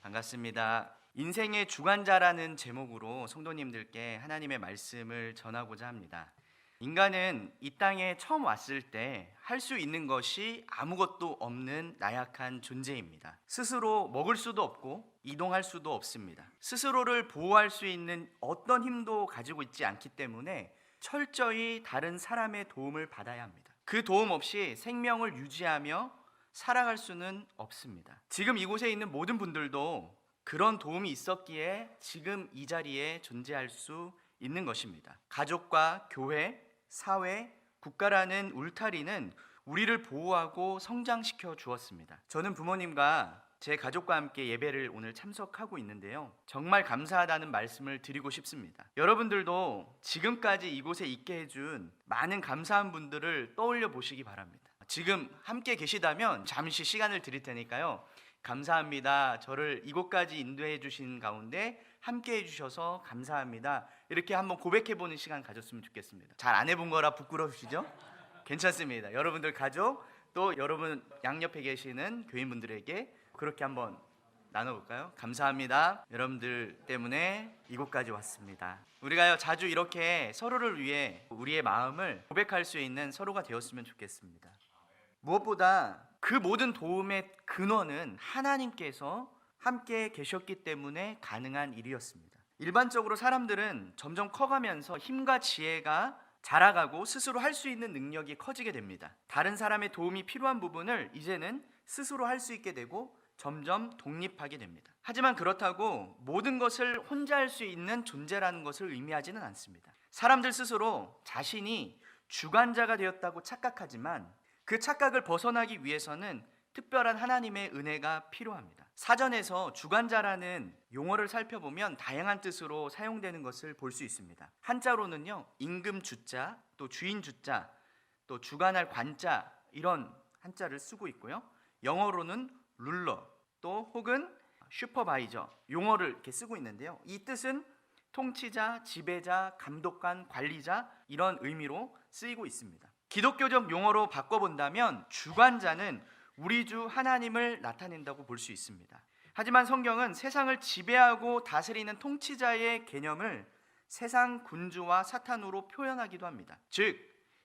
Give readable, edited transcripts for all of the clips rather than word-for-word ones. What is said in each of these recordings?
반갑습니다. 인생의 주관자라는 제목으로 성도님들께 하나님의 말씀을 전하고자 합니다. 인간은 이 땅에 처음 왔을 때 할 수 있는 것이 아무것도 없는 나약한 존재입니다. 스스로 먹을 수도 없고 이동할 수도 없습니다. 스스로를 보호할 수 있는 어떤 힘도 가지고 있지 않기 때문에 철저히 다른 사람의 도움을 받아야 합니다. 그 도움 없이 생명을 유지하며 살아갈 수는 없습니다. 지금 이곳에 있는 모든 분들도 그런 도움이 있었기에 지금 이 자리에 존재할 수 있는 것입니다. 가족과 교회, 사회, 국가라는 울타리는 우리를 보호하고 성장시켜 주었습니다. 저는 부모님과 제 가족과 함께 예배를 오늘 참석하고 있는데요, 정말 감사하다는 말씀을 드리고 싶습니다. 여러분들도 지금까지 이곳에 있게 해준 많은 감사한 분들을 떠올려 보시기 바랍니다. 지금 함께 계시다면 잠시 시간을 드릴 테니까요, 감사합니다, 저를 이곳까지 인도해 주신 가운데 함께 해주셔서 감사합니다, 이렇게 한번 고백해 보는 시간 가졌으면 좋겠습니다. 잘 안 해본 거라 부끄러우시죠? 괜찮습니다. 여러분들 가족, 또 여러분 양옆에 계시는 교인분들에게 그렇게 한번 나눠볼까요? 감사합니다, 여러분들 때문에 이곳까지 왔습니다. 우리가요, 자주 이렇게 서로를 위해 우리의 마음을 고백할 수 있는 서로가 되었으면 좋겠습니다. 무엇보다 그 모든 도움의 근원은 하나님께서 함께 계셨기 때문에 가능한 일이었습니다. 일반적으로 사람들은 점점 커가면서 힘과 지혜가 자라가고 스스로 할 수 있는 능력이 커지게 됩니다. 다른 사람의 도움이 필요한 부분을 이제는 스스로 할 수 있게 되고 점점 독립하게 됩니다. 하지만 그렇다고 모든 것을 혼자 할 수 있는 존재라는 것을 의미하지는 않습니다. 사람들 스스로 자신이 주관자가 되었다고 착각하지만 그 착각을 벗어나기 위해서는 특별한 하나님의 은혜가 필요합니다. 사전에서 주관자라는 용어를 살펴보면 다양한 뜻으로 사용되는 것을 볼 수 있습니다. 한자로는요, 임금 주자, 또 주인 주자, 또 주관할 관자, 이런 한자를 쓰고 있고요, 영어로는 룰러, 또 혹은 슈퍼바이저 용어를 이렇게 쓰고 있는데요, 이 뜻은 통치자, 지배자, 감독관, 관리자, 이런 의미로 쓰이고 있습니다. 기독교적 용어로 바꿔본다면 주관자는 우리 주 하나님을 나타낸다고 볼 수 있습니다. 하지만 성경은 세상을 지배하고 다스리는 통치자의 개념을 세상 군주와 사탄으로 표현하기도 합니다. 즉,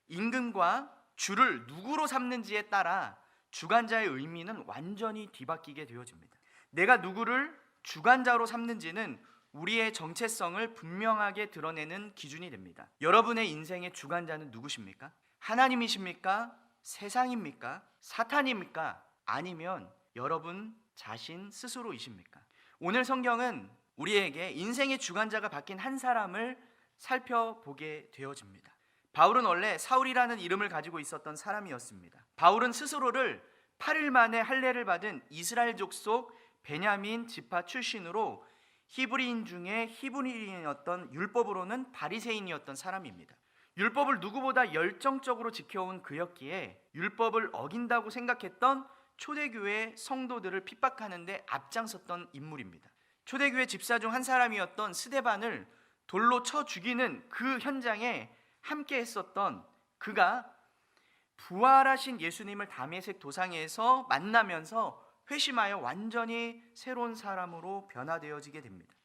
임금과 주를 누구로 삼는지에 따라 주관자의 의미는 완전히 뒤바뀌게 되어집니다. 내가 누구를 주관자로 삼는지는 우리의 정체성을 분명하게 드러내는 기준이 됩니다. 여러분의 인생의 주관자는 누구십니까? 하나님이십니까? 세상입니까? 사탄입니까? 아니면 여러분 자신 스스로이십니까? 오늘 성경은 우리에게 인생의 주관자가 바뀐 한 사람을 살펴보게 되어집니다. 바울은 원래 사울이라는 이름을 가지고 있었던 사람이었습니다. 바울은 스스로를 8일 만에 할례를 받은 이스라엘 족속 베냐민 지파 출신으로 히브리인 중에 히브리인이었던, 율법으로는 바리새인이었던 사람입니다. 율법을 누구보다 열정적으로 지켜온 그였기에 율법을 어긴다고 생각했던 초대교회 성도들을 핍박하는 데 앞장섰던 인물입니다. 초대교회 집사 중 한 사람이었던 스데반을 돌로 쳐 죽이는 그 현장에 함께 했었던 그가 부활하신 예수님을 다메섹 도상에서 만나면서 회심하여 완전히 새로운 사람으로 변화되어지게 됩니다.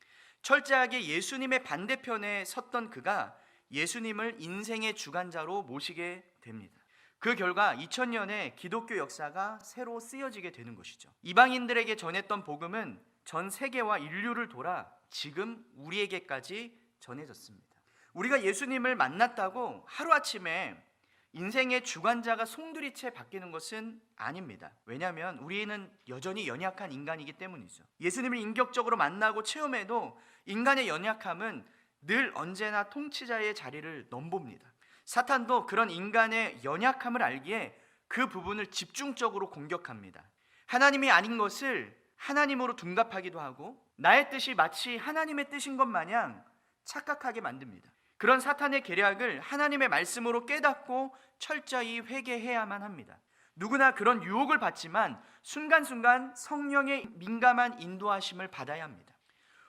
철저하게 예수님의 반대편에 섰던 그가 예수님을 인생의 주관자로 모시게 됩니다. 그 결과 2000년의 기독교 역사가 새로 쓰여지게 되는 것이죠. 이방인들에게 전했던 복음은 전 세계와 인류를 돌아 지금 우리에게까지 전해졌습니다. 우리가 예수님을 만났다고 하루아침에 인생의 주관자가 송두리째 바뀌는 것은 아닙니다. 왜냐하면 우리는 여전히 연약한 인간이기 때문이죠. 예수님을 인격적으로 만나고 체험해도 인간의 연약함은 늘 언제나 통치자의 자리를 넘봅니다. 사탄도 그런 인간의 연약함을 알기에 그 부분을 집중적으로 공격합니다. 하나님이 아닌 것을 하나님으로 둔갑하기도 하고 나의 뜻이 마치 하나님의 뜻인 것 마냥 착각하게 만듭니다. 그런 사탄의 계략을 하나님의 말씀으로 깨닫고 철저히 회개해야만 합니다. 누구나 그런 유혹을 받지만 순간순간 성령의 민감한 인도하심을 받아야 합니다.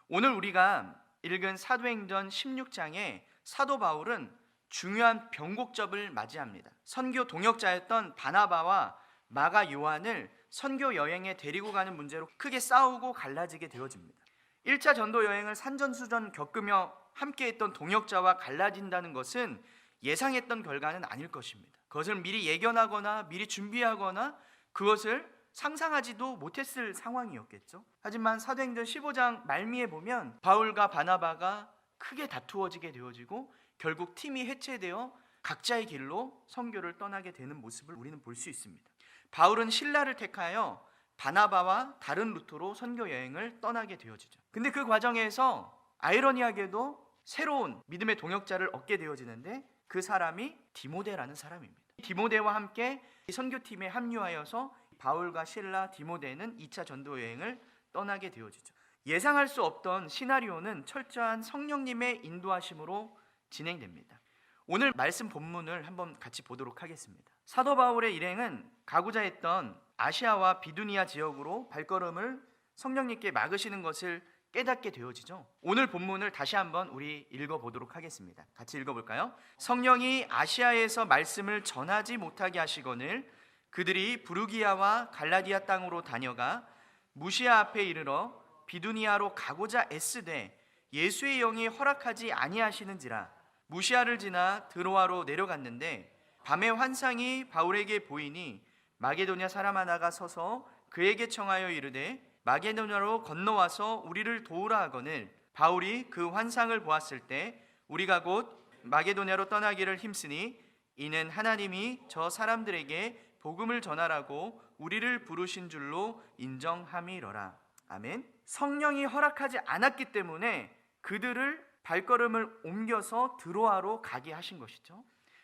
오늘 우리가 읽은 사도행전 16장에 사도 바울은 중요한 변곡점을 맞이합니다. 선교 동역자였던 바나바와 마가 요한을 선교 여행에 데리고 가는 문제로 크게 싸우고 갈라지게 되어집니다. 1차 전도 여행을 산전수전 겪으며 함께했던 동역자와 갈라진다는 것은 예상했던 결과는 아닐 것입니다. 그것을 미리 예견하거나 미리 준비하거나 그것을 상상하지도 못했을 상황이었겠죠. 하지만 사도행전 15장 말미에 보면 바울과 바나바가 크게 다투어지게 되어지고 결국 팀이 해체되어 각자의 길로 선교를 떠나게 되는 모습을 우리는 볼 수 있습니다. 바울은 실라를 택하여 바나바와 다른 루트로 선교 여행을 떠나게 되어지죠. 근데 그 과정에서 아이러니하게도 새로운 믿음의 동역자를 얻게 되어지는데 그 사람이 디모데라는 사람입니다. 디모데와 함께 선교팀에 합류하여서 바울과 실라, 디모데는 2차 전도 여행을 떠나게 되어지죠. 예상할 수 없던 시나리오는 철저한 성령님의 인도하심으로 진행됩니다. 오늘 말씀 본문을 한번 같이 보도록 하겠습니다. 사도 바울의 일행은 가고자 했던 아시아와 비두니아 지역으로 발걸음을 성령님께 막으시는 것을 깨닫게 되어지죠. 오늘 본문을 다시 한번 우리 읽어보도록 하겠습니다. 같이 읽어볼까요? 성령이 아시아에서 말씀을 전하지 못하게 하시거늘 그들이 부르기아와 갈라디아 땅으로 다녀가 무시아 앞에 이르러 비두니아로 가고자 애쓰되 예수의 영이 허락하지 아니하시는지라. 무시아를 지나 드로아로 내려갔는데 밤에 환상이 바울에게 보이니 마게도냐 사람 하나가 서서 그에게 청하여 이르되 마게도냐로 건너와서 우리를 도우라 하거늘 바울이 그 환상을 보았을 때 우리가 곧 마게도냐로 떠나기를 힘쓰니 이는 하나님이 저 사람들에게 복음을 전하라고 우리를 부르신 줄로 인정함이러라. 아멘. 성령이 허락하지 않았기 때문에 그들을 발걸음을 옮겨서 드로아로 가게 하신 것이죠.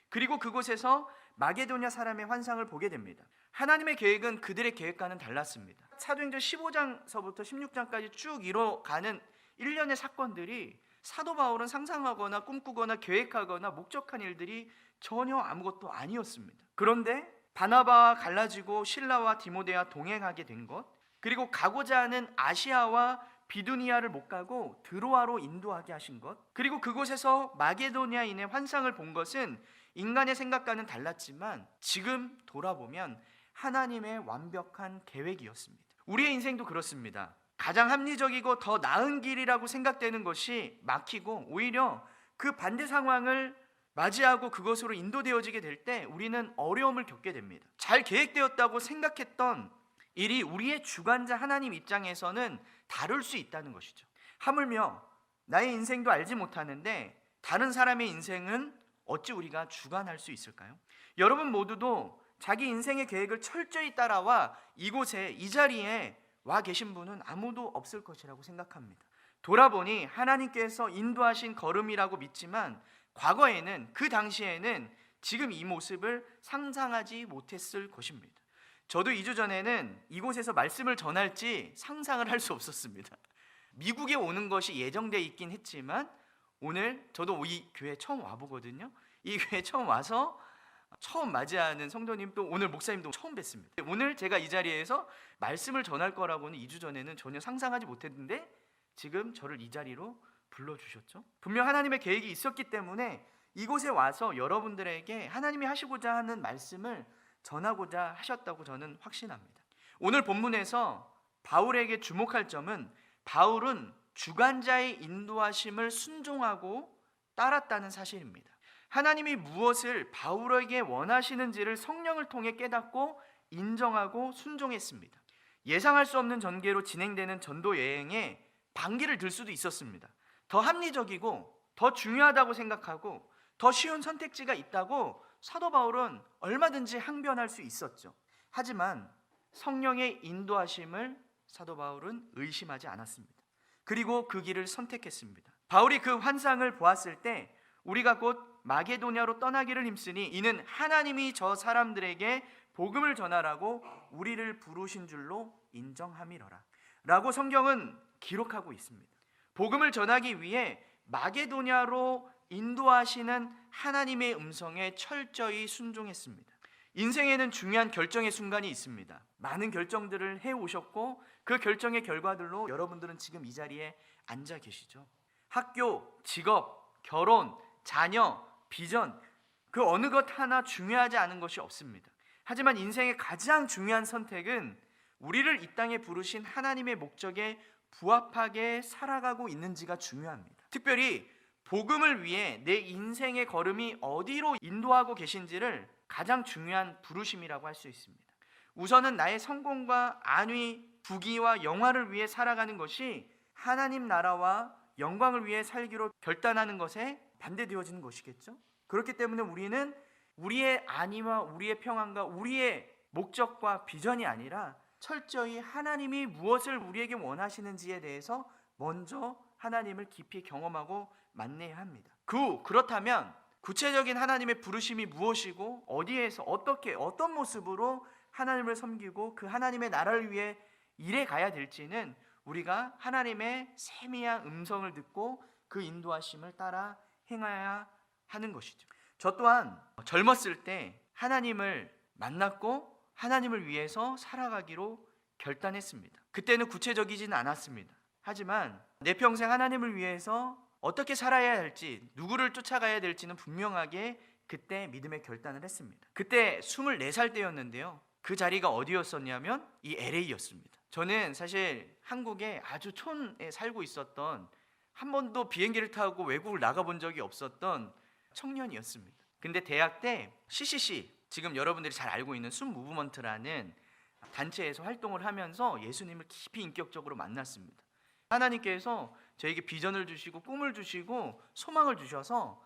그리고 그곳에서 마게도냐 사람의 환상을 보게 됩니다. 하나님의 계획은 그들의 계획과는 달랐습니다. 사도행전 15장서부터 16장까지 쭉 이뤄가는 일련의 사건들이 사도 바울은 상상하거나 꿈꾸거나 계획하거나 목적한 일들이 전혀 아무것도 아니었습니다. 그런데 바나바와 갈라지고 실라와 디모데와 동행하게 된 것, 그리고 가고자 하는 아시아와 비두니아를 못 가고 드로아로 인도하게 하신 것, 그리고 그곳에서 마게도냐인의 환상을 본 것은 인간의 생각과는 달랐지만 지금 돌아보면 하나님의 완벽한 계획이었습니다. 우리의 인생도 그렇습니다. 가장 합리적이고 더 나은 길이라고 생각되는 것이 막히고 오히려 그 반대 상황을 맞이하고 그것으로 인도되어지게 될 때 우리는 어려움을 겪게 됩니다. 잘 계획되었다고 생각했던 일이 우리의 주관자 하나님 입장에서는 다를 수 있다는 것이죠. 하물며 나의 인생도 알지 못하는데 다른 사람의 인생은 어찌 우리가 주관할 수 있을까요? 여러분 모두도 자기 인생의 계획을 철저히 따라와 이곳에 이 자리에 와 계신 분은 아무도 없을 것이라고 생각합니다. 돌아보니 하나님께서 인도하신 걸음이라고 믿지만 과거에는 그 당시에는 지금 이 모습을 상상하지 못했을 것입니다. 저도 2주 전에는 이곳에서 말씀을 전할지 상상을 할 수 없었습니다. 미국에 오는 것이 예정돼 있긴 했지만 오늘 저도 이 교회 처음 와보거든요. 이 교회 처음 와서 처음 맞이하는 성도님도 오늘 목사님도 처음 뵀습니다. 오늘 제가 이 자리에서 말씀을 전할 거라고는 2주 전에는 전혀 상상하지 못했는데 지금 저를 이 자리로 불러주셨죠. 분명 하나님의 계획이 있었기 때문에 이곳에 와서 여러분들에게 하나님이 하시고자 하는 말씀을 전하고자 하셨다고 저는 확신합니다. 오늘 본문에서 바울에게 주목할 점은 바울은 주관자의 인도하심을 순종하고 따랐다는 사실입니다. 하나님이 무엇을 바울에게 원하시는지를 성령을 통해 깨닫고 인정하고 순종했습니다. 예상할 수 없는 전개로 진행되는 전도 여행에 반기를 들 수도 있었습니다. 더 합리적이고 더 중요하다고 생각하고 더 쉬운 선택지가 있다고 사도 바울은 얼마든지 항변할 수 있었죠. 하지만 성령의 인도하심을 사도 바울은 의심하지 않았습니다. 그리고 그 길을 선택했습니다. 바울이 그 환상을 보았을 때 우리가 곧 마게도냐로 떠나기를 힘쓰니 이는 하나님이 저 사람들에게 복음을 전하라고 우리를 부르신 줄로 인정함이러라 라고 성경은 기록하고 있습니다. 복음을 전하기 위해 마게도냐로 인도하시는 하나님의 음성에 철저히 순종했습니다. 인생에는 중요한 결정의 순간이 있습니다. 많은 결정들을 해오셨고 그 결정의 결과들로 여러분들은 지금 이 자리에 앉아 계시죠. 학교, 직업, 결혼, 자녀, 비전, 그 어느 것 하나 중요하지 않은 것이 없습니다. 하지만 인생의 가장 중요한 선택은 우리를 이 땅에 부르신 하나님의 목적에 부합하게 살아가고 있는지가 중요합니다. 특별히 복음을 위해 내 인생의 걸음이 어디로 인도하고 계신지를 가장 중요한 부르심이라고 할 수 있습니다. 우선은 나의 성공과 안위, 부귀와 영화를 위해 살아가는 것이 하나님 나라와 영광을 위해 살기로 결단하는 것에 반대되어지는 것이겠죠. 그렇기 때문에 우리는 우리의 안위와 우리의 평안과 우리의 목적과 비전이 아니라 철저히 하나님이 무엇을 우리에게 원하시는지에 대해서 먼저 하나님을 깊이 경험하고 만나야 합니다. 그렇다면 구체적인 하나님의 부르심이 무엇이고 어디에서 어떻게 어떤 모습으로 하나님을 섬기고 그 하나님의 나라를 위해 일해 가야 될지는 우리가 하나님의 세미한 음성을 듣고 그 인도하심을 따라 행해야 하는 것이죠. 저 또한 젊었을 때 하나님을 만났고 하나님을 위해서 살아가기로 결단했습니다. 그때는 구체적이진 않았습니다. 하지만 내 평생 하나님을 위해서 어떻게 살아야 할지, 누구를 쫓아가야 될지는 분명하게 그때 믿음의 결단을 했습니다. 그때 24살 때였는데요. 그 자리가 어디였었냐면 이 LA였습니다. 저는 사실 한국에 아주 촌에 살고 있었던, 한 번도 비행기를 타고 외국을 나가본 적이 없었던 청년이었습니다. 근데 대학 때 CCC, 지금 여러분들이 잘 알고 있는 순 무브먼트라는 단체에서 활동을 하면서 예수님을 깊이 인격적으로 만났습니다. 하나님께서 저에게 비전을 주시고 꿈을 주시고 소망을 주셔서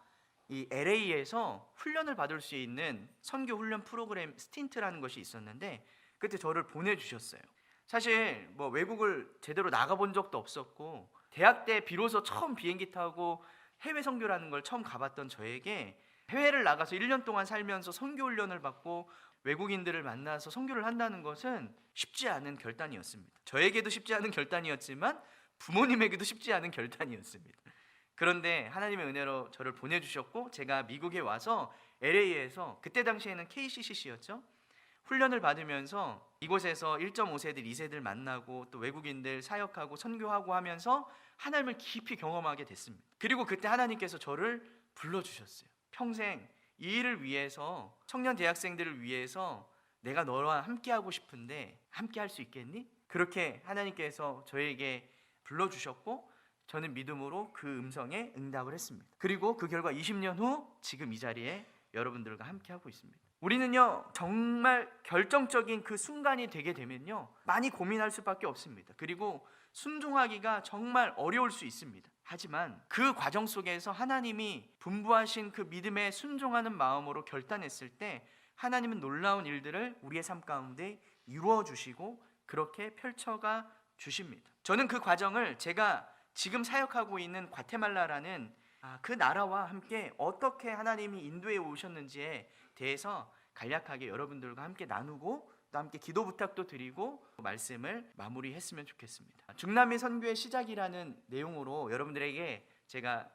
이 LA에서 훈련을 받을 수 있는 선교 훈련 프로그램 스틴트라는 것이 있었는데 그때 저를 보내주셨어요. 사실 뭐 외국을 제대로 나가본 적도 없었고 대학 때 비로소 처음 비행기 타고 해외 선교라는 걸 처음 가봤던 저에게 해외를 나가서 1년 동안 살면서 선교 훈련을 받고 외국인들을 만나서 선교를 한다는 것은 쉽지 않은 결단이었습니다. 저에게도 쉽지 않은 결단이었지만 부모님에게도 쉽지 않은 결단이었습니다. 그런데 하나님의 은혜로 저를 보내주셨고 제가 미국에 와서 LA에서 그때 당시에는 KCCC였죠. 훈련을 받으면서 이곳에서 1.5세들, 2세들 만나고 또 외국인들 사역하고 선교하고 하면서 하나님을 깊이 경험하게 됐습니다. 그리고 그때 하나님께서 저를 불러주셨어요. 평생 이 일을 위해서, 청년 대학생들을 위해서 내가 너와 함께하고 싶은데 함께 할 수 있겠니? 그렇게 하나님께서 저에게 불러주셨고 저는 믿음으로 그 음성에 응답을 했습니다. 그리고 그 결과 20년 후 지금 이 자리에 여러분들과 함께하고 있습니다. 우리는요 정말 결정적인 그 순간이 되게 되면요 많이 고민할 수밖에 없습니다. 그리고 순종하기가 정말 어려울 수 있습니다. 하지만 그 과정 속에서 하나님이 분부하신 그 믿음에 순종하는 마음으로 결단했을 때 하나님은 놀라운 일들을 우리의 삶 가운데 이루어 주시고 그렇게 펼쳐가 주십니다. 저는 그 과정을 제가 지금 사역하고 있는 과테말라라는 그 나라와 함께 어떻게 하나님이 인도해 오셨는지에 대해서 간략하게 여러분들과 함께 나누고 또 함께 기도 부탁도 드리고 말씀을 마무리했으면 좋겠습니다. 중남미 선교의 시작이라는 내용으로 여러분들에게 제가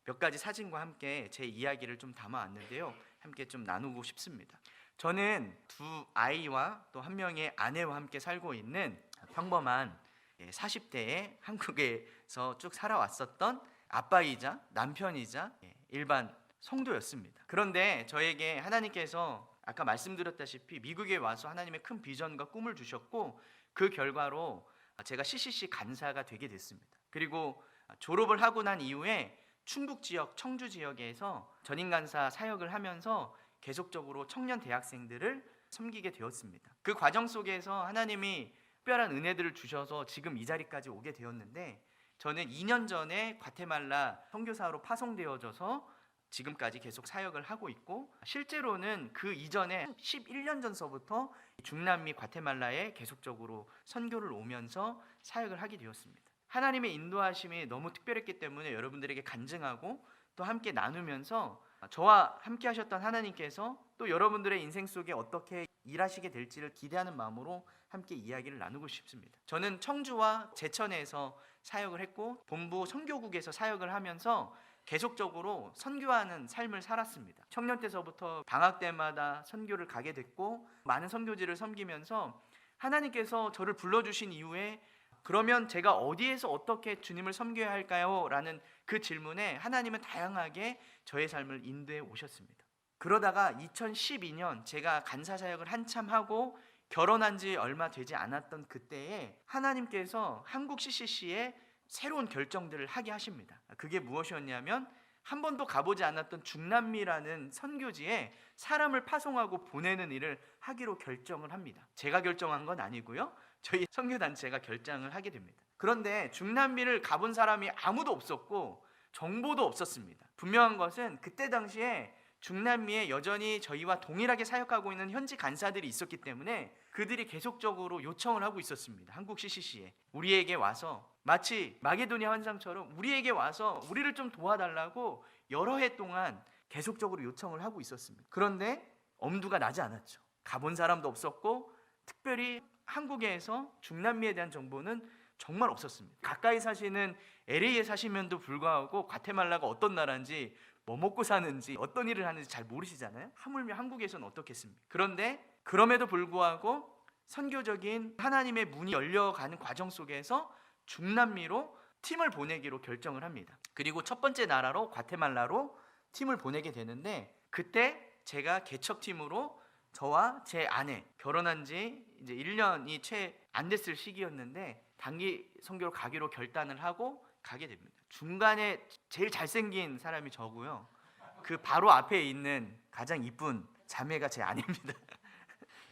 몇 가지 사진과 함께 제 이야기를 좀 담아왔는데요. 함께 좀 나누고 싶습니다. 저는 두 아이와 또 한 명의 아내와 함께 살고 있는 평범한 40대의 한국에서 쭉 살아왔었던 아빠이자 남편이자 일반 성도였습니다. 그런데 저에게 하나님께서 아까 말씀드렸다시피 미국에 와서 하나님의 큰 비전과 꿈을 주셨고 그 결과로 제가 CCC 간사가 되게 됐습니다. 그리고 졸업을 하고 난 이후에 충북 지역, 청주 지역에서 전임 간사 사역을 하면서 계속적으로 청년 대학생들을 섬기게 되었습니다. 그 과정 속에서 하나님이 특별한 은혜들을 주셔서 지금 이 자리까지 오게 되었는데 저는 2년 전에 과테말라 선교사로 파송되어져서 지금까지 계속 사역을 하고 있고 실제로는 그 이전에 11년 전서부터 중남미 과테말라에 계속적으로 선교를 오면서 사역을 하게 되었습니다. 하나님의 인도하심이 너무 특별했기 때문에 여러분들에게 간증하고 또 함께 나누면서 저와 함께 하셨던 하나님께서 또 여러분들의 인생 속에 어떻게 일하시게 될지를 기대하는 마음으로 함께 이야기를 나누고 싶습니다. 저는 청주와 제천에서 사역을 했고 본부 선교국에서 사역을 하면서 계속적으로 선교하는 삶을 살았습니다. 청년 때서부터 방학 때마다 선교를 가게 됐고 많은 선교지를 섬기면서 하나님께서 저를 불러주신 이후에 그러면 제가 어디에서 어떻게 주님을 섬겨야 할까요? 라는 그 질문에 하나님은 다양하게 저의 삶을 인도해 오셨습니다. 그러다가 2012년 제가 간사 사역을 한참 하고 결혼한 지 얼마 되지 않았던 그때에 하나님께서 한국 CCC에 새로운 결정들을 하게 하십니다. 그게 무엇이었냐면 한 번도 가보지 않았던 중남미라는 선교지에 사람을 파송하고 보내는 일을 하기로 결정을 합니다. 제가 결정한 건 아니고요, 저희 선교단체가 결정을 하게 됩니다. 그런데 중남미를 가본 사람이 아무도 없었고 정보도 없었습니다. 분명한 것은 그때 당시에 중남미에 여전히 저희와 동일하게 사역하고 있는 현지 간사들이 있었기 때문에 그들이 계속적으로 요청을 하고 있었습니다. 한국 CCC에 우리에게 와서, 마치 마게도니아 환상처럼 우리에게 와서 우리를 좀 도와달라고 여러 해 동안 계속적으로 요청을 하고 있었습니다. 그런데 엄두가 나지 않았죠. 가본 사람도 없었고 특별히 한국에서 중남미에 대한 정보는 정말 없었습니다. 가까이 사시는 LA에 사시면도 불구하고 과테말라가 어떤 나라인지, 뭐 먹고 사는지, 어떤 일을 하는지 잘 모르시잖아요. 하물며 한국에서는 어떻겠습니까? 그런데 그럼에도 불구하고 선교적인 하나님의 문이 열려가는 과정 속에서 중남미로 팀을 보내기로 결정을 합니다. 그리고 첫 번째 나라로 과테말라로 팀을 보내게 되는데, 그때 제가 개척팀으로 저와 제 아내, 결혼한 지 이제 1년이 채 안 됐을 시기였는데 단기 선교로 가기로 결단을 하고 가게 됩니다. 중간에 제일 잘생긴 사람이 저고요, 그 바로 앞에 있는 가장 이쁜 자매가 제 아내입니다.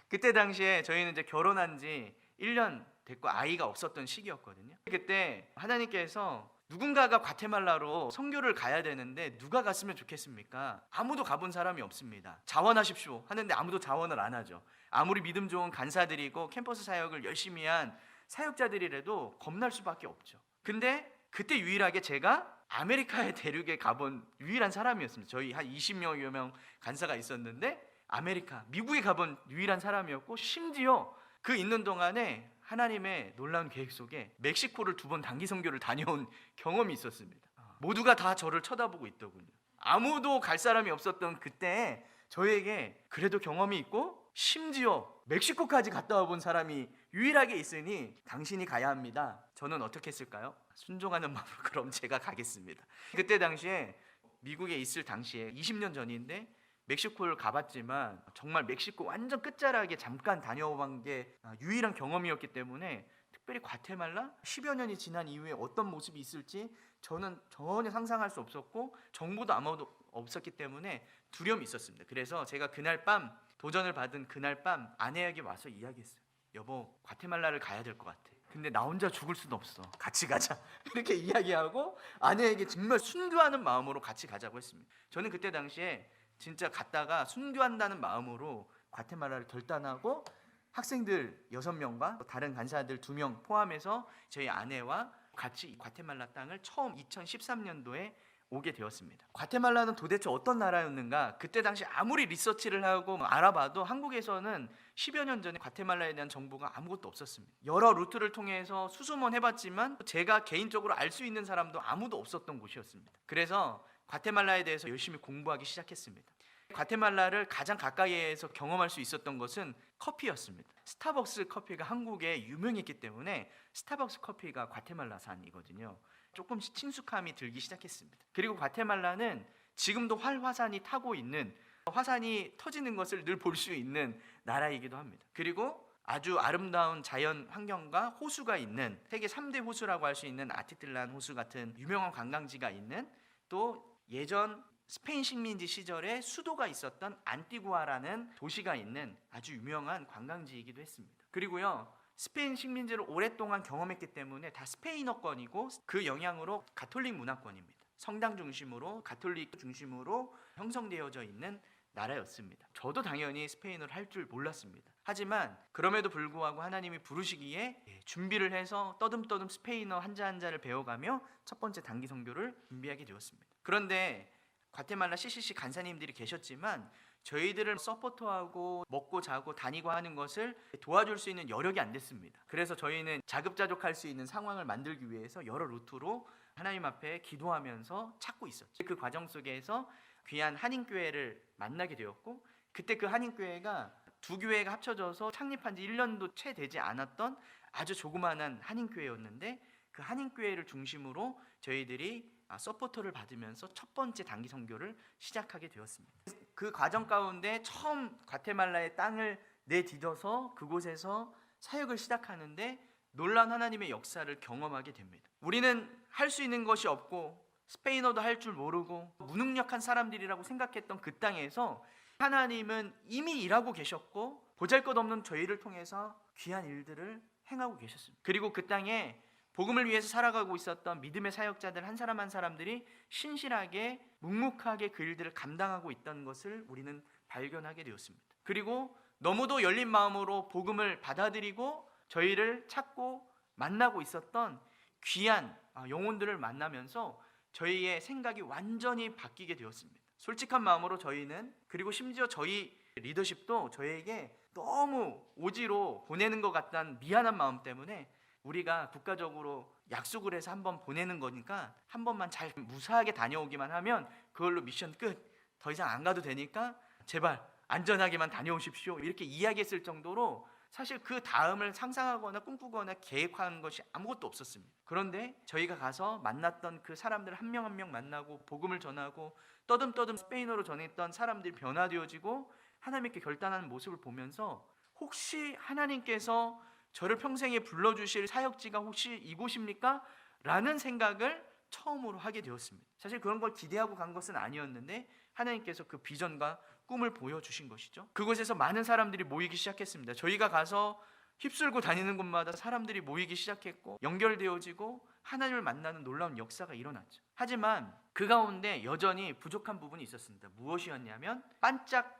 그때 당시에 저희는 이제 결혼한 지 1년 됐고 아이가 없었던 시기였거든요. 그때 하나님께서 누군가가 과테말라로 선교를 가야 되는데 누가 갔으면 좋겠습니까? 아무도 가본 사람이 없습니다. 자원하십시오 하는데 아무도 자원을 안 하죠. 아무리 믿음 좋은 간사들이고 캠퍼스 사역을 열심히 한 사역자들이라도 겁날 수밖에 없죠. 근데 그때 유일하게 제가 아메리카의 대륙에 가본 유일한 사람이었습니다. 저희 한 20명여 명 간사가 있었는데 아메리카, 미국에 가본 유일한 사람이었고, 심지어 그 있는 동안에 하나님의 놀라운 계획 속에 멕시코를 2번 단기 선교를 다녀온 경험이 있었습니다. 모두가 다 저를 쳐다보고 있더군요. 아무도 갈 사람이 없었던 그때 저에게 그래도 경험이 있고 심지어 멕시코까지 갔다 와본 사람이 유일하게 있으니 당신이 가야 합니다. 저는 어떻게 했을까요? 순종하는 마음으로 그럼 제가 가겠습니다. 그때 당시에 미국에 있을 당시에 20년 전인데 멕시코를 가봤지만 정말 멕시코 완전 끝자락에 잠깐 다녀온 게 유일한 경험이었기 때문에 특별히 과테말라 10여 년이 지난 이후에 어떤 모습이 있을지 저는 전혀 상상할 수 없었고 정보도 아무도 없었기 때문에 두려움이 있었습니다. 그래서 제가 그날 밤, 도전을 받은 그날 밤 아내에게 와서 이야기했어요. 여보, 과테말라를 가야 될 것 같아. 근데 나 혼자 죽을 수는 없어. 같이 가자. 이렇게 이야기하고 아내에게 정말 순교하는 마음으로 같이 가자고 했습니다. 저는 그때 당시에 진짜 갔다가 순교한다는 마음으로 과테말라를 결단하고 학생들 6명과 다른 간사들 2명 포함해서 저희 아내와 같이 과테말라 땅을 처음 2013년도에 오게 되었습니다. 과테말라는 도대체 어떤 나라였는가? 그때 당시 아무리 리서치를 하고 알아봐도 한국에서는 10여 년 전에 과테말라에 대한 정보가 아무것도 없었습니다. 여러 루트를 통해서 수소문 해봤지만 제가 개인적으로 알 수 있는 사람도 아무도 없었던 곳이었습니다. 그래서 과테말라에 대해서 열심히 공부하기 시작했습니다. 과테말라를 가장 가까이에서 경험할 수 있었던 것은 커피였습니다. 스타벅스 커피가 한국에 유명했기 때문에 스타벅스 커피가 과테말라산이거든요. 조금씩 친숙함이 들기 시작했습니다. 그리고 과테말라는 지금도 활화산이 타고 있는, 화산이 터지는 것을 늘 볼 수 있는 나라이기도 합니다. 그리고 아주 아름다운 자연 환경과 호수가 있는, 세계 3대 호수라고 할 수 있는 아티틀란 호수 같은 유명한 관광지가 있는, 또 예전 스페인 식민지 시절에 수도가 있었던 안티구아라는 도시가 있는 아주 유명한 관광지이기도 했습니다. 그리고요, 스페인 식민지를 오랫동안 경험했기 때문에 다 스페인어권이고 그 영향으로 가톨릭 문화권입니다. 성당 중심으로, 가톨릭 중심으로 형성되어져 있는 나라였습니다. 저도 당연히 스페인어를 할 줄 몰랐습니다. 하지만 그럼에도 불구하고 하나님이 부르시기에 준비를 해서 떠듬떠듬 스페인어 한자 한자를 배워가며 첫 번째 단기 선교를 준비하게 되었습니다. 그런데 과테말라 CCC 간사님들이 계셨지만 저희들을 서포트하고 먹고 자고 다니고 하는 것을 도와줄 수 있는 여력이 안 됐습니다. 그래서 저희는 자급자족할 수 있는 상황을 만들기 위해서 여러 루트로 하나님 앞에 기도하면서 찾고 있었죠. 그 과정 속에서 귀한 한인교회를 만나게 되었고, 그때 그 한인교회가 두 교회가 합쳐져서 창립한 지 1년도 채 되지 않았던 아주 조그마한 한인교회였는데, 그 한인교회를 중심으로 저희들이 서포터를 받으면서 첫 번째 단기 선교를 시작하게 되었습니다. 그 과정 가운데 처음 과테말라의 땅을 내딛어서 그곳에서 사역을 시작하는데 놀라운 하나님의 역사를 경험하게 됩니다. 우리는 할 수 있는 것이 없고 스페인어도 할 줄 모르고 무능력한 사람들이라고 생각했던 그 땅에서 하나님은 이미 일하고 계셨고 보잘것없는 저희를 통해서 귀한 일들을 행하고 계셨습니다. 그리고 그 땅에 복음을 위해서 살아가고 있었던 믿음의 사역자들 한 사람 한 사람들이 신실하게 묵묵하게 그 일들을 감당하고 있던 것을 우리는 발견하게 되었습니다. 그리고 너무도 열린 마음으로 복음을 받아들이고 저희를 찾고 만나고 있었던 귀한 영혼들을 만나면서 저희의 생각이 완전히 바뀌게 되었습니다. 솔직한 마음으로 저희는, 그리고 심지어 저희 리더십도 저에게 너무 오지로 보내는 것 같다는 미안한 마음 때문에 우리가 국가적으로 약속을 해서 한번 보내는 거니까 한 번만 잘 무사하게 다녀오기만 하면 그걸로 미션 끝, 더 이상 안 가도 되니까 제발 안전하게만 다녀오십시오, 이렇게 이야기했을 정도로 사실 그 다음을 상상하거나 꿈꾸거나 계획한 것이 아무것도 없었습니다. 그런데 저희가 가서 만났던 그 사람들 한 명 한 명 만나고 복음을 전하고 떠듬떠듬 스페인어로 전했던 사람들이 변화되어지고 하나님께 결단하는 모습을 보면서 혹시 하나님께서 저를 평생에 불러주실 사역지가 혹시 이곳입니까? 라는 생각을 처음으로 하게 되었습니다. 사실 그런 걸 기대하고 간 것은 아니었는데 하나님께서 그 비전과 꿈을 보여주신 것이죠. 그곳에서 많은 사람들이 모이기 시작했습니다. 저희가 가서 휩쓸고 다니는 곳마다 사람들이 모이기 시작했고 연결되어지고 하나님을 만나는 놀라운 역사가 일어났죠. 하지만 그 가운데 여전히 부족한 부분이 있었습니다. 무엇이었냐면 반짝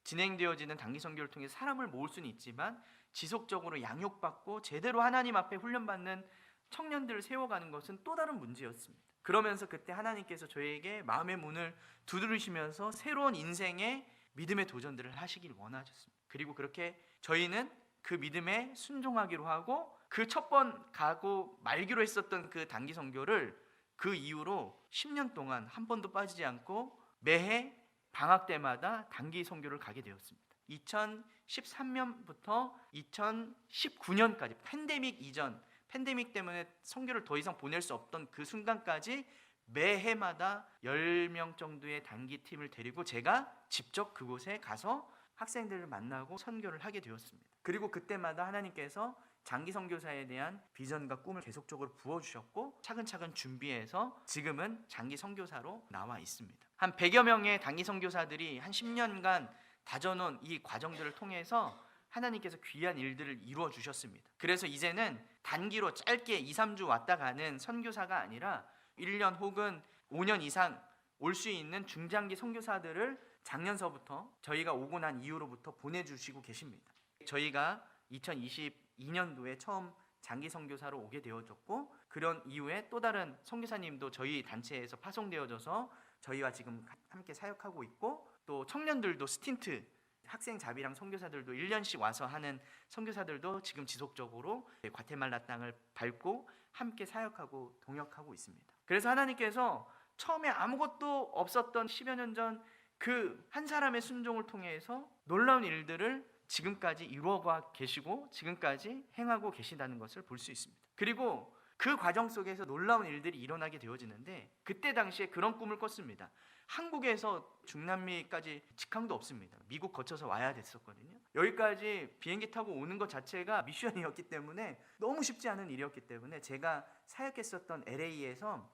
진행되어지는 단기 선교를 통해 사람을 모을 수는 있지만 지속적으로 양육받고 제대로 하나님 앞에 훈련받는 청년들을 세워가는 것은 또 다른 문제였습니다. 그러면서 그때 하나님께서 저에게 마음의 문을 두드리시면서 새로운 인생의 믿음의 도전들을 하시길 원하셨습니다. 그리고 그렇게 저희는 그 믿음에 순종하기로 하고 그 첫 번 가고 말기로 했었던 그 단기 선교를 그 이후로 10년 동안 한 번도 빠지지 않고 매해 방학 때마다 단기 선교를 가게 되었습니다. 2013년부터 2019년까지 팬데믹 이전, 팬데믹 때문에 선교를 더 이상 보낼 수 없던 그 순간까지 매해마다 10명 정도의 단기 팀을 데리고 제가 직접 그곳에 가서 학생들을 만나고 선교를 하게 되었습니다. 그리고 그때마다 하나님께서 장기 선교사에 대한 비전과 꿈을 계속적으로 부어주셨고 차근차근 준비해서 지금은 장기 선교사로 나와 있습니다. 한 100여 명의 단기 선교사들이 한 10년간 다져놓은 이 과정들을 통해서 하나님께서 귀한 일들을 이루어 주셨습니다. 그래서 이제는 단기로 짧게 2, 3주 왔다 가는 선교사가 아니라 1년 혹은 5년 이상 올 수 있는 중장기 선교사들을 작년서부터 저희가 오고 난 이후로부터 보내주시고 계십니다. 저희가 2022년도에 처음 장기 선교사로 오게 되어졌고 그런 이후에 또 다른 선교사님도 저희 단체에서 파송되어져서 저희와 지금 함께 사역하고 있고 또 청년들도 스틴트 학생 자비랑 선교사들도 1년씩 와서 하는 선교사들도 지금 지속적으로 과테말라 땅을 밟고 함께 사역하고 동역하고 있습니다. 그래서 하나님께서 처음에 아무것도 없었던 10여 년 전 그 한 사람의 순종을 통해서 놀라운 일들을 지금까지 이루어가 계시고 지금까지 행하고 계시다는 것을 볼 수 있습니다. 그리고 그 과정 속에서 놀라운 일들이 일어나게 되어지는데 그때 당시에 그런 꿈을 꿨습니다. 한국에서 중남미까지 직항도 없습니다. 미국 거쳐서 와야 됐었거든요. 여기까지 비행기 타고 오는 것 자체가 미션이었기 때문에 너무 쉽지 않은 일이었기 때문에 제가 사역했었던 LA에서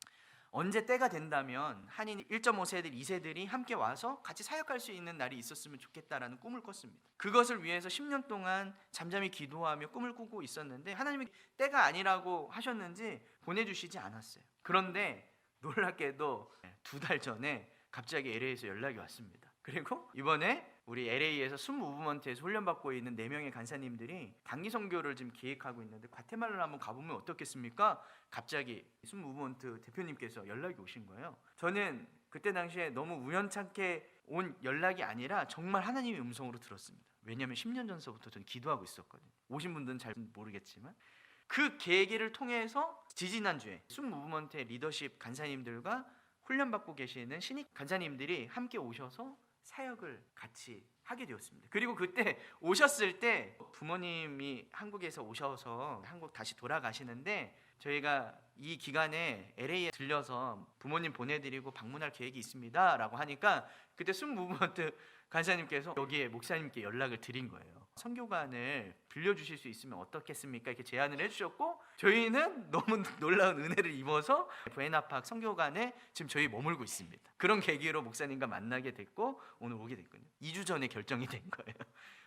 언제 때가 된다면 한인 1.5세들, 2세들이 함께 와서 같이 사역할 수 있는 날이 있었으면 좋겠다라는 꿈을 꿨습니다. 그것을 위해서 10년 동안 잠잠히 기도하며 꿈을 꾸고 있었는데 하나님이 때가 아니라고 하셨는지 보내주시지 않았어요. 그런데 놀랍게도 2달 전에 갑자기 LA에서 연락이 왔습니다. 그리고 이번에 우리 LA에서 숨 무브먼트에서 훈련받고 있는 4명의 간사님들이 단기 선교를 지금 계획하고 있는데 과테말라를 한번 가보면 어떻겠습니까? 갑자기 숨 무브먼트 대표님께서 연락이 오신 거예요. 저는 그때 당시에 너무 우연찮게 온 연락이 아니라 정말 하나님의 음성으로 들었습니다. 왜냐하면 10년 전서부터 저는 기도하고 있었거든요. 오신 분들은 잘 모르겠지만 그 계기를 통해서 지지난주에 숨 무브먼트의 리더십 간사님들과 훈련받고 계시는 신입 간사님들이 함께 오셔서 사역을 같이 하게 되었습니다. 그리고 그때 오셨을 때 부모님이 한국에서 오셔서 한국 다시 돌아가시는데 저희가 이 기간에 LA에 들려서 부모님 보내드리고 방문할 계획이 있습니다 라고 하니까 그때 순 무브먼트 간사님께서 여기에 목사님께 연락을 드린 거예요. 선교관을 빌려주실 수 있으면 어떻겠습니까? 이렇게 제안을 해주셨고, 저희는 너무 놀라운 은혜를 입어서 부에나팍 선교관에 지금 저희 머물고 있습니다. 그런 계기로 목사님과 만나게 됐고 오늘 오게 됐거든요. 2주 전에 결정이 된 거예요.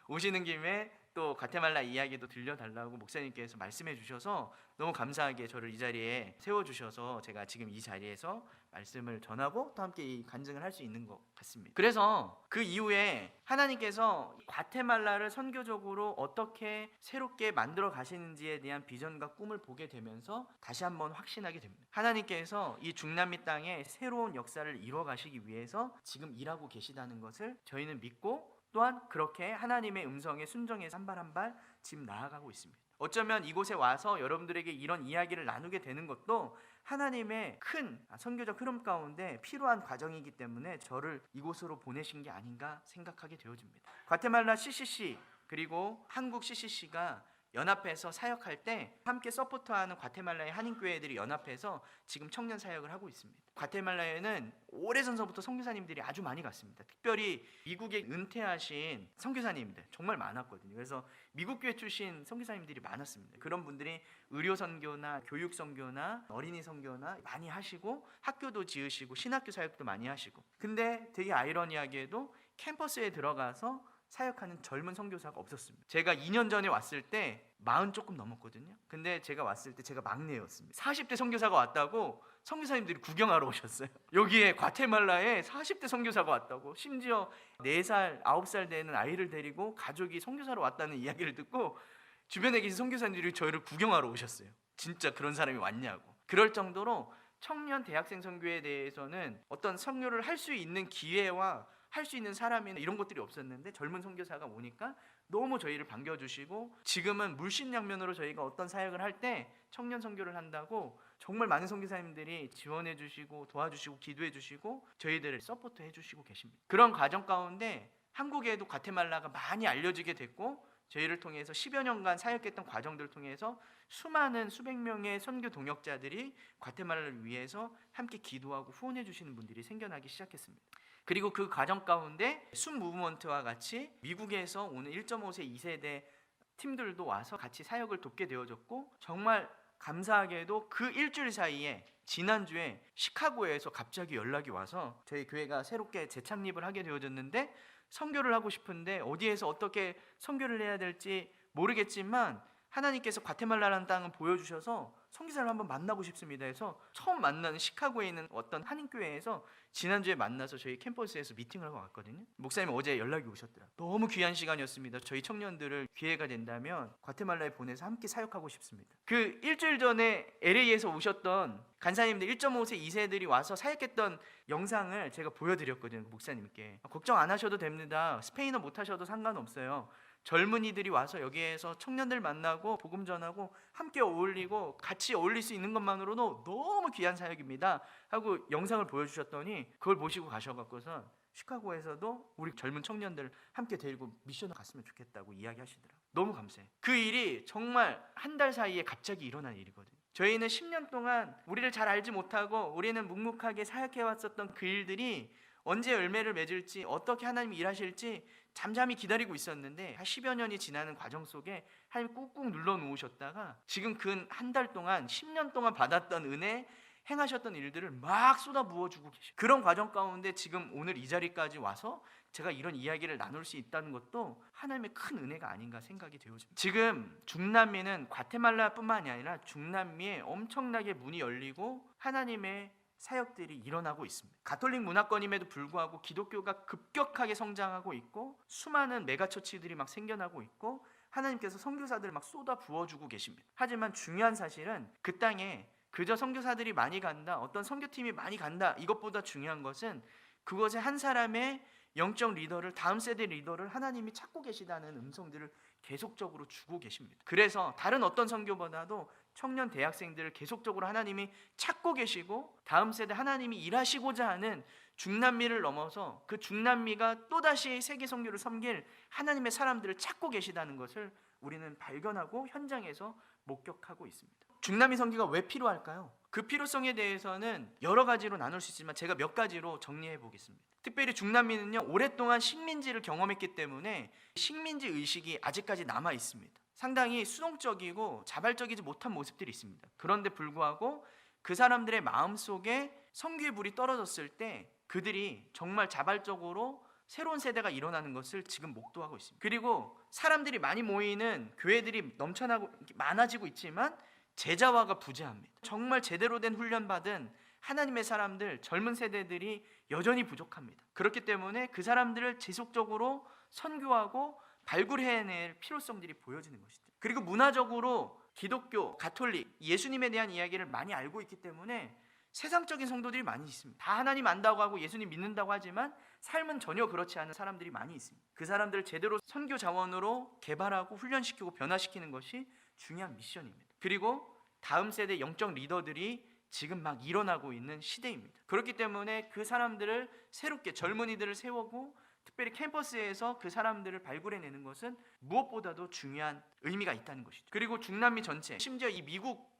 오시는 김에 또 과테말라 이야기도 들려달라고 목사님께서 말씀해 주셔서 너무 감사하게 저를 이 자리에 세워주셔서 제가 지금 이 자리에서 말씀을 전하고 또 함께 이 간증을 할 수 있는 것 같습니다. 그래서 그 이후에 하나님께서 과테말라를 선교적으로 어떻게 새롭게 만들어 가시는지에 대한 비전과 꿈을 보게 되면서 다시 한번 확신하게 됩니다. 하나님께서 이 중남미 땅에 새로운 역사를 이루어 가시기 위해서 지금 일하고 계시다는 것을 저희는 믿고, 또한 그렇게 하나님의 음성에 순종해서 한 발 한 발 지금 나아가고 있습니다. 어쩌면 이곳에 와서 여러분들에게 이런 이야기를 나누게 되는 것도 하나님의 큰 선교적 흐름 가운데 필요한 과정이기 때문에 저를 이곳으로 보내신 게 아닌가 생각하게 되어집니다. 과테말라 CCC 그리고 한국 CCC가 연합해서 사역할 때 함께 서포트하는 과테말라의 한인교회들이 연합해서 지금 청년 사역을 하고 있습니다. 과테말라에는 오래전서부터 선교사님들이 아주 많이 갔습니다. 특별히 미국에 은퇴하신 선교사님들 정말 많았거든요. 그래서 미국 교회 출신 선교사님들이 많았습니다. 그런 분들이 의료 선교나 교육 선교나 어린이 선교나 많이 하시고 학교도 지으시고 신학교 사역도 많이 하시고, 근데 되게 아이러니하게도 캠퍼스에 들어가서 사역하는 젊은 선교사가 없었습니다. 제가 2년 전에 왔을 때 40 조금 넘었거든요. 근데 제가 왔을 때 제가 막내였습니다. 40대 선교사가 왔다고 선교사님들이 구경하러 오셨어요. 여기에 과테말라에 40대 선교사가 왔다고, 심지어 4살, 9살 되는 아이를 데리고 가족이 선교사로 왔다는 이야기를 듣고 주변에 계신 선교사님들이 저희를 구경하러 오셨어요. 진짜 그런 사람이 왔냐고. 그럴 정도로 청년 대학생 선교에 대해서는 어떤 선교를 할 수 있는 기회와 할 수 있는 사람이나 이런 것들이 없었는데 젊은 선교사가 오니까 너무 저희를 반겨주시고, 지금은 물신양면으로 저희가 어떤 사역을 할 때 청년 선교를 한다고 정말 많은 선교사님들이 지원해 주시고 도와주시고 기도해 주시고 저희들을 서포트해 주시고 계십니다. 그런 과정 가운데 한국에도 과테말라가 많이 알려지게 됐고, 저희를 통해서 10여 년간 사역했던 과정들을 통해서 수많은 수백 명의 선교 동역자들이 과테말라를 위해서 함께 기도하고 후원해 주시는 분들이 생겨나기 시작했습니다. 그리고 그 과정 가운데 순 무브먼트와 같이 미국에서 오는 1.5세 2세대 팀들도 와서 같이 사역을 돕게 되어졌고, 정말 감사하게도 그 일주일 사이에 지난주에 시카고에서 갑자기 연락이 와서 저희 교회가 새롭게 재창립을 하게 되어졌는데 선교를 하고 싶은데 어디에서 어떻게 선교를 해야 될지 모르겠지만 하나님께서 과테말라라는 땅을 보여주셔서 선교사를 한번 만나고 싶습니다 해서 처음 만나는 시카고에 있는 어떤 한인교회에서 지난주에 만나서 저희 캠퍼스에서 미팅을 하고 왔거든요. 목사님 어제 연락이 오셨더라고요. 너무 귀한 시간이었습니다. 저희 청년들을 기회가 된다면 과테말라에 보내서 함께 사역하고 싶습니다. 그 일주일 전에 LA에서 오셨던 간사님들 1.5세 2세들이 와서 사역했던 영상을 제가 보여드렸거든요. 목사님께. 걱정 안 하셔도 됩니다. 스페인어 못하셔도 상관없어요. 젊은이들이 와서 여기에서 청년들 만나고 복음 전하고 함께 어울리고 같이 어울릴 수 있는 것만으로도 너무 귀한 사역입니다 하고 영상을 보여주셨더니 그걸 보시고 가셔갖고서 시카고에서도 우리 젊은 청년들 함께 데리고 미션을 갔으면 좋겠다고 이야기하시더라고요. 너무 감사해요. 그 일이 정말 한 달 사이에 갑자기 일어난 일이거든요. 저희는 10년 동안 우리를 잘 알지 못하고 우리는 묵묵하게 사역해왔었던 그 일들이 언제 열매를 맺을지, 어떻게 하나님이 일하실지 잠잠히 기다리고 있었는데 한 10여 년이 지나는 과정 속에 하나님 꾹꾹 눌러 놓으셨다가 지금 그 한 달 동안 10년 동안 받았던 은혜, 행하셨던 일들을 막 쏟아 부어주고 계셔요. 그런 과정 가운데 지금 오늘 이 자리까지 와서 제가 이런 이야기를 나눌 수 있다는 것도 하나님의 큰 은혜가 아닌가 생각이 되어집니다. 지금 중남미는 과테말라뿐만이 아니라 중남미에 엄청나게 문이 열리고 하나님의 사역들이 일어나고 있습니다. 가톨릭 문화권임에도 불구하고 기독교가 급격하게 성장하고 있고 수많은 메가처치들이 막 생겨나고 있고 하나님께서 선교사들을 막 쏟아 부어주고 계십니다. 하지만 중요한 사실은 그 땅에 그저 선교사들이 많이 간다, 어떤 선교팀이 많이 간다, 이것보다 중요한 것은 그것에 한 사람의 영적 리더를, 다음 세대 리더를 하나님이 찾고 계시다는 음성들을 계속적으로 주고 계십니다. 그래서 다른 어떤 선교보다도 청년 대학생들을 계속적으로 하나님이 찾고 계시고 다음 세대 하나님이 일하시고자 하는 중남미를 넘어서 그 중남미가 또다시 세계 선교를 섬길 하나님의 사람들을 찾고 계시다는 것을 우리는 발견하고 현장에서 목격하고 있습니다. 중남미 선교가 왜 필요할까요? 그 필요성에 대해서는 여러 가지로 나눌 수 있지만 제가 몇 가지로 정리해 보겠습니다. 특별히 중남미는요, 오랫동안 식민지를 경험했기 때문에 식민지 의식이 아직까지 남아 있습니다. 상당히 수동적이고 자발적이지 못한 모습들이 있습니다. 그런데 불구하고 그 사람들의 마음속에 선교의 불이 떨어졌을 때 그들이 정말 자발적으로 새로운 세대가 일어나는 것을 지금 목도하고 있습니다. 그리고 사람들이 많이 모이는 교회들이 넘쳐나고 많아지고 있지만 제자화가 부재합니다. 정말 제대로 된 훈련받은 하나님의 사람들, 젊은 세대들이 여전히 부족합니다. 그렇기 때문에 그 사람들을 지속적으로 선교하고 발굴해낼 필요성들이 보여지는 것이죠. 그리고 문화적으로 기독교, 가톨릭, 예수님에 대한 이야기를 많이 알고 있기 때문에 세상적인 성도들이 많이 있습니다. 다 하나님 안다고 하고 예수님 믿는다고 하지만 삶은 전혀 그렇지 않은 사람들이 많이 있습니다. 그 사람들을 제대로 선교 자원으로 개발하고 훈련시키고 변화시키는 것이 중요한 미션입니다. 그리고 다음 세대 영적 리더들이 지금 막 일어나고 있는 시대입니다. 그렇기 때문에 그 사람들을 새롭게 젊은이들을 세우고 특별히 캠퍼스에서 그 사람들을 발굴해내는 것은 무엇보다도 중요한 의미가 있다는 것이죠. 그리고 중남미 전체, 심지어 이 미국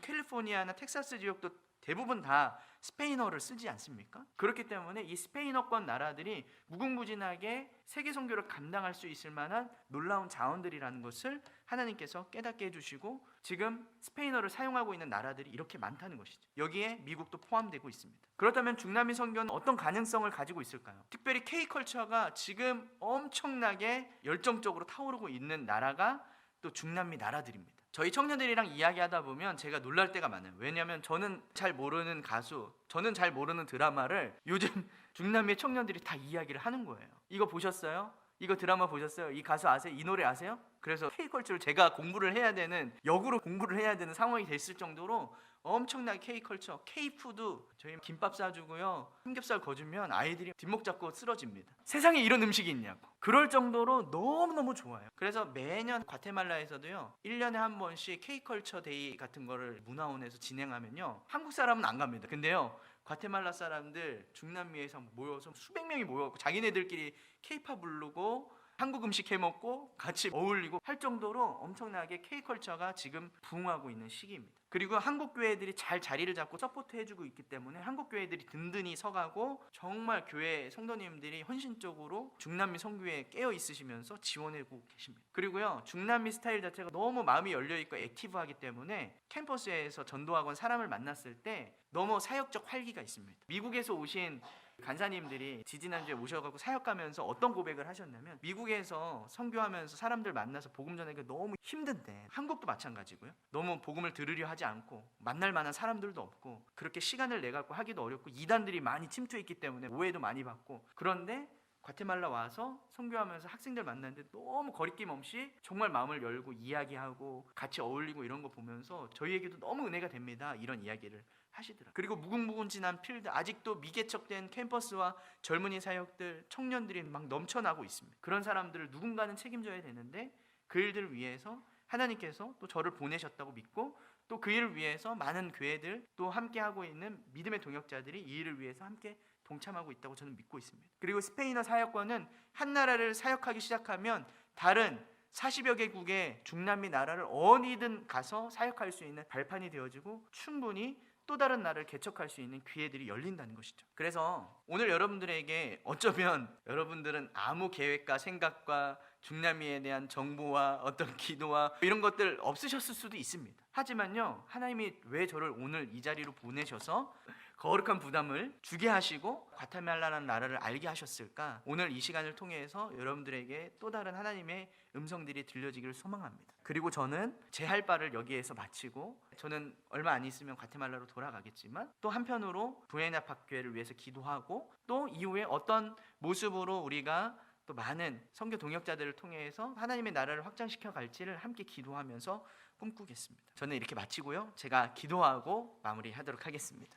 캘리포니아나 텍사스 지역도 대부분 다 스페인어를 쓰지 않습니까? 그렇기 때문에 이 스페인어권 나라들이 무궁무진하게 세계 선교를 감당할 수 있을 만한 놀라운 자원들이라는 것을 하나님께서 깨닫게 해주시고 지금 스페인어를 사용하고 있는 나라들이 이렇게 많다는 것이죠. 여기에 미국도 포함되고 있습니다. 그렇다면 중남미 선교는 어떤 가능성을 가지고 있을까요? 특별히 K컬처가 지금 엄청나게 열정적으로 타오르고 있는 나라가 또 중남미 나라들입니다. 저희 청년들이랑 이야기하다 보면 제가 놀랄 때가 많아요. 왜냐하면 저는 잘 모르는 가수, 저는 잘 모르는 드라마를 요즘 중남미의 청년들이 다 이야기를 하는 거예요. 이거 보셨어요? 이거 드라마 보셨어요? 이 가수 아세요? 이 노래 아세요? 그래서 K컬처를 제가 공부를 해야 되는, 역으로 공부를 해야 되는 상황이 됐을 정도로 엄청나게 K컬처, K푸드, 저희 김밥 싸주고요, 삼겹살 거주면 아이들이 뒷목 잡고 쓰러집니다. 세상에 이런 음식이 있냐고. 그럴 정도로 너무너무 좋아요. 그래서 매년 과테말라에서도요 1년에 한 번씩 K컬처 데이 같은 거를 문화원에서 진행하면요 한국 사람은 안 갑니다. 근데요 과테말라 사람들 중남미에서 모여서 수백 명이 모여서 자기네들끼리 K팝 부르고 한국 음식 해먹고 같이 어울리고 할 정도로 엄청나게 K컬처가 지금 부흥하고 있는 시기입니다. 그리고 한국 교회들이 잘 자리를 잡고 서포트 해주고 있기 때문에 한국 교회들이 든든히 서가고 정말 교회 성도님들이 헌신적으로 중남미 선교에 깨어 있으시면서 지원하고 계십니다. 그리고요 중남미 스타일 자체가 너무 마음이 열려있고 액티브하기 때문에 캠퍼스에서 전도학원 사람을 만났을 때 너무 사역적 활기가 있습니다. 미국에서 오신 간사님들이 지지난주에 오셔가지고 사역하면서 어떤 고백을 하셨냐면 미국에서 선교하면서 사람들 만나서 복음 전하기가 너무 힘든데 한국도 마찬가지고요 너무 복음을 들으려 하지 않고 만날 만한 사람들도 없고 그렇게 시간을 내갖고 하기도 어렵고 이단들이 많이 침투했기 때문에 오해도 많이 받고 그런데 과테말라 와서 선교하면서 학생들 만났는데 너무 거리낌 없이 정말 마음을 열고 이야기하고 같이 어울리고 이런 거 보면서 저희에게도 너무 은혜가 됩니다. 이런 이야기를 하시더라고요. 그리고 무궁무진한 필드, 아직도 미개척된 캠퍼스와 젊은이 사역들, 청년들이 막 넘쳐나고 있습니다. 그런 사람들을 누군가는 책임져야 되는데 그 일들을 위해서 하나님께서 또 저를 보내셨다고 믿고 또 그 일을 위해서 많은 교회들 또 함께하고 있는 믿음의 동역자들이 이 일을 위해서 함께 동참하고 있다고 저는 믿고 있습니다. 그리고 스페인어 사역권은 한 나라를 사역하기 시작하면 다른 40여 개국의 중남미 나라를 어디든 가서 사역할 수 있는 발판이 되어지고 충분히 또 다른 나라를 개척할 수 있는 기회들이 열린다는 것이죠. 그래서 오늘 여러분들에게 어쩌면 여러분들은 아무 계획과 생각과 중남미에 대한 정보와 어떤 기도와 이런 것들 없으셨을 수도 있습니다. 하지만요 하나님이 왜 저를 오늘 이 자리로 보내셔서 거룩한 부담을 주게 하시고 과테말라라는 나라를 알게 하셨을까? 오늘 이 시간을 통해서 여러분들에게 또 다른 하나님의 음성들이 들려지기를 소망합니다. 그리고 저는 제 할 바를 여기에서 마치고 저는 얼마 안 있으면 과테말라로 돌아가겠지만 또 한편으로 부에나 박교회를 위해서 기도하고 또 이후에 어떤 모습으로 우리가 또 많은 선교 동역자들을 통해서 하나님의 나라를 확장시켜 갈지를 함께 기도하면서 꿈꾸겠습니다. 저는 이렇게 마치고요 제가 기도하고 마무리하도록 하겠습니다.